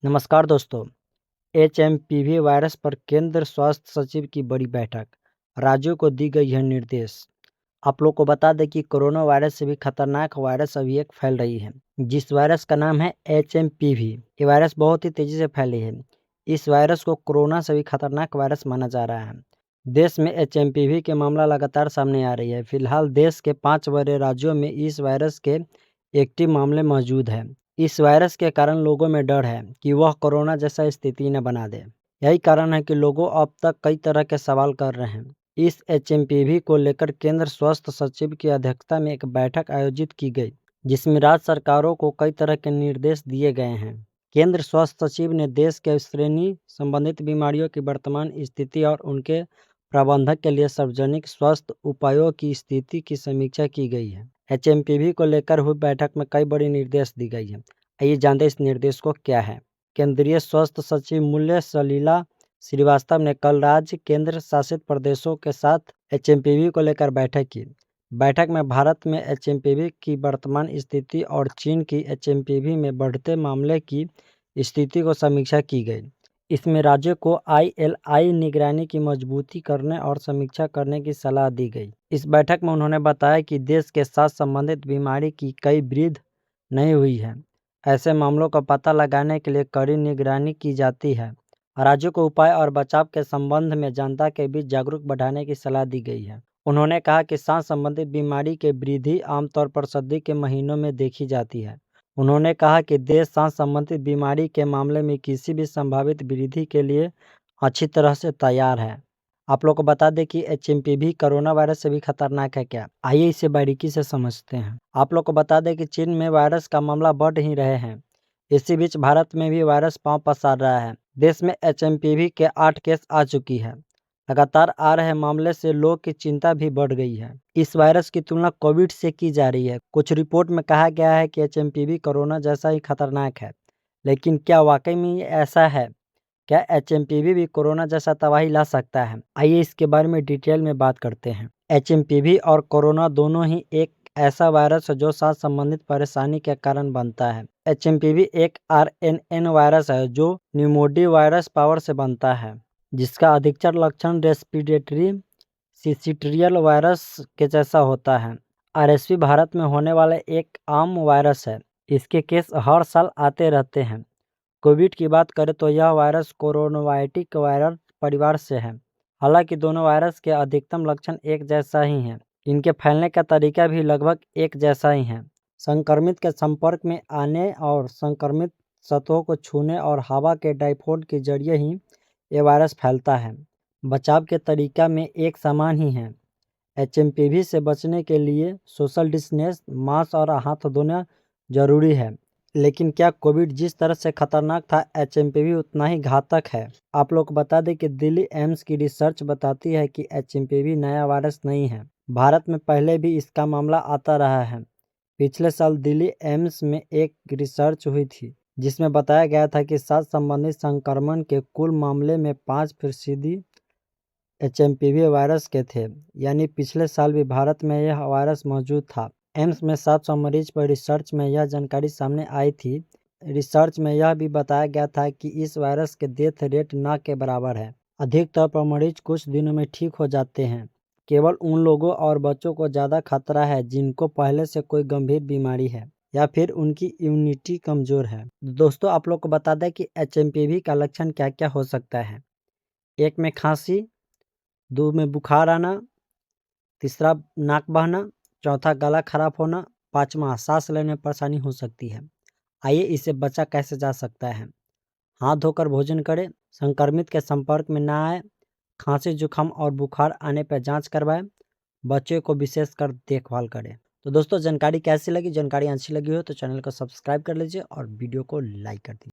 नमस्कार दोस्तों। HMPV virus पर केंद्र स्वास्थ्य सचिव की बड़ी बैठक, राज्यों को दी गई है निर्देश। आप लोग को बता दें कि कोरोना वायरस से भी खतरनाक वायरस अभी एक फैल रही है, जिस वायरस का नाम है एचएमपीवी। ये वायरस बहुत ही तेजी से फैली है। इस वायरस को कोरोना से भी खतरनाक वायरस माना जा रहा है। देश में एचएमपीवी के मामला लगातार सामने आ रही है। फिलहाल देश के 5 बड़े राज्यों में इस वायरस के एक्टिव मामले मौजूद हैं। इस वायरस के कारण लोगों में डर है कि वह कोरोना जैसा स्थिति न बना दे। यही कारण है कि लोगों अब तक कई तरह के सवाल कर रहे हैं। इस एचएमपीवी को लेकर केंद्र स्वास्थ्य सचिव की अध्यक्षता में एक बैठक आयोजित की गई, जिसमें राज्य सरकारों को कई तरह के निर्देश दिए गए हैं। केंद्र स्वास्थ्य सचिव ने देश के श्रेणी संबंधित बीमारियों की वर्तमान स्थिति और उनके प्रबंधन के लिए सार्वजनिक स्वास्थ्य उपायों की स्थिति की समीक्षा की गई है। एचएमपीवी को लेकर हुई बैठक में कई बड़ी निर्देश दी गई है। आइए जानते इस निर्देश को क्या है। केंद्रीय स्वास्थ्य सचिव मूल्य सलीला श्रीवास्तव ने कल राज्य केंद्र शासित प्रदेशों के साथ एचएमपीवी को लेकर बैठक की। बैठक में भारत में एचएमपीवी की वर्तमान स्थिति और चीन की एचएमपीवी में बढ़ते मामले की स्थिति को समीक्षा की गई। इसमें राज्यों को आईएलआई निगरानी की मजबूती करने और समीक्षा करने की सलाह दी गई। इस बैठक में उन्होंने बताया कि देश के साथ संबंधित बीमारी की कई वृद्धि नहीं हुई है। ऐसे मामलों का पता लगाने के लिए कड़ी निगरानी की जाती है। राज्यों को उपाय और बचाव के संबंध में जनता के बीच जागरूक बढ़ाने की सलाह दी गई है। उन्होंने कहा कि सांस संबंधित बीमारी की वृद्धि आमतौर पर सर्दी के महीनों में देखी जाती है। उन्होंने कहा कि देश सांस संबंधित बीमारी के मामले में किसी भी संभावित वृद्धि के लिए अच्छी तरह से तैयार है। आप लोग को बता दें कि एचएमपीवी कोरोना वायरस से भी खतरनाक है क्या? आइए इसे बारीकी से समझते हैं। आप लोग को बता दें कि चीन में वायरस का मामला बढ़ ही रहे हैं। इसी बीच भारत में भी वायरस पांव पसार रहा है। देश में एचएमपीवी के 8 केस आ चुकी है। लगातार आ रहे मामले से लोग की चिंता भी बढ़ गई है। इस वायरस की तुलना कोविड से की जा रही है। कुछ रिपोर्ट में कहा गया है कि एचएमपीवी कोरोना जैसा ही खतरनाक है, लेकिन क्या वाकई में ऐसा है? क्या एचएमपीवी भी कोरोना जैसा तबाही ला सकता है? आइए इसके बारे में डिटेल में बात करते हैं। एचएमपीवी और कोरोना दोनों ही एक ऐसा वायरस है जो सांस संबंधित परेशानी के कारण बनता है। एचएमपीवी एक आरएनएन वायरस है जो न्यूमोडी वायरस पावर से बनता है, जिसका अधिकतर लक्षण रेस्पिरेटरी सिंसिटियल वायरस के जैसा होता है। आरएसवी भारत में होने वाला एक आम वायरस है। इसके केस हर साल आते रहते हैं। कोविड की बात करें तो यह वायरस कोरोनावायटिक वायरस परिवार से है। हालांकि दोनों वायरस के अधिकतम लक्षण एक जैसा ही हैं। इनके फैलने का तरीका भी लगभग एक जैसा ही है। संक्रमित के संपर्क में आने और संक्रमित सतहों को छूने और हवा के डाइपोड के जरिए ही ये वायरस फैलता है। बचाव के तरीका में एक समान ही है। एचएमपीवी से बचने के लिए सोशल डिस्टेंस, मास्क और हाथ धोना जरूरी है। लेकिन क्या कोविड जिस तरह से खतरनाक था, एचएमपीवी उतना ही घातक है? आप लोग को बता दें कि दिल्ली एम्स की रिसर्च बताती है कि एचएमपीवी नया वायरस नहीं है। भारत में पहले भी इसका मामला आता रहा है। पिछले साल दिल्ली एम्स में एक रिसर्च हुई थी, जिसमें बताया गया था कि सांस संबंधित संक्रमण के कुल मामले में 5% एचएमपीवी वायरस के थे। यानी पिछले साल भी भारत में यह वायरस मौजूद था। एम्स में 700 मरीज पर रिसर्च में यह जानकारी सामने आई थी। रिसर्च में यह भी बताया गया था कि इस वायरस के डेथ रेट न के बराबर है। अधिकतर पर मरीज कुछ दिनों में ठीक हो जाते हैं। केवल उन लोगों और बच्चों को ज़्यादा खतरा है जिनको पहले से कोई गंभीर बीमारी है या फिर उनकी इम्यूनिटी कमज़ोर है। दोस्तों, आप लोग को बता दें कि एचएमपीवी का लक्षण क्या क्या हो सकता है। 1 में खांसी, 2 में बुखार आना, तीसरा नाक बहना, चौथा गला खराब होना, 5वां सांस लेने में परेशानी हो सकती है। आइए इसे बचा कैसे जा सकता है। हाथ धोकर भोजन करें, संक्रमित के संपर्क में ना आए, खांसी जुकाम और बुखार आने पर जांच करवाएं, बच्चे को विशेषकर देखभाल करें। तो दोस्तों, जानकारी कैसी लगी? जानकारी अच्छी लगी हो तो चैनल को सब्सक्राइब कर लीजिए और वीडियो को लाइक कर दीजिए।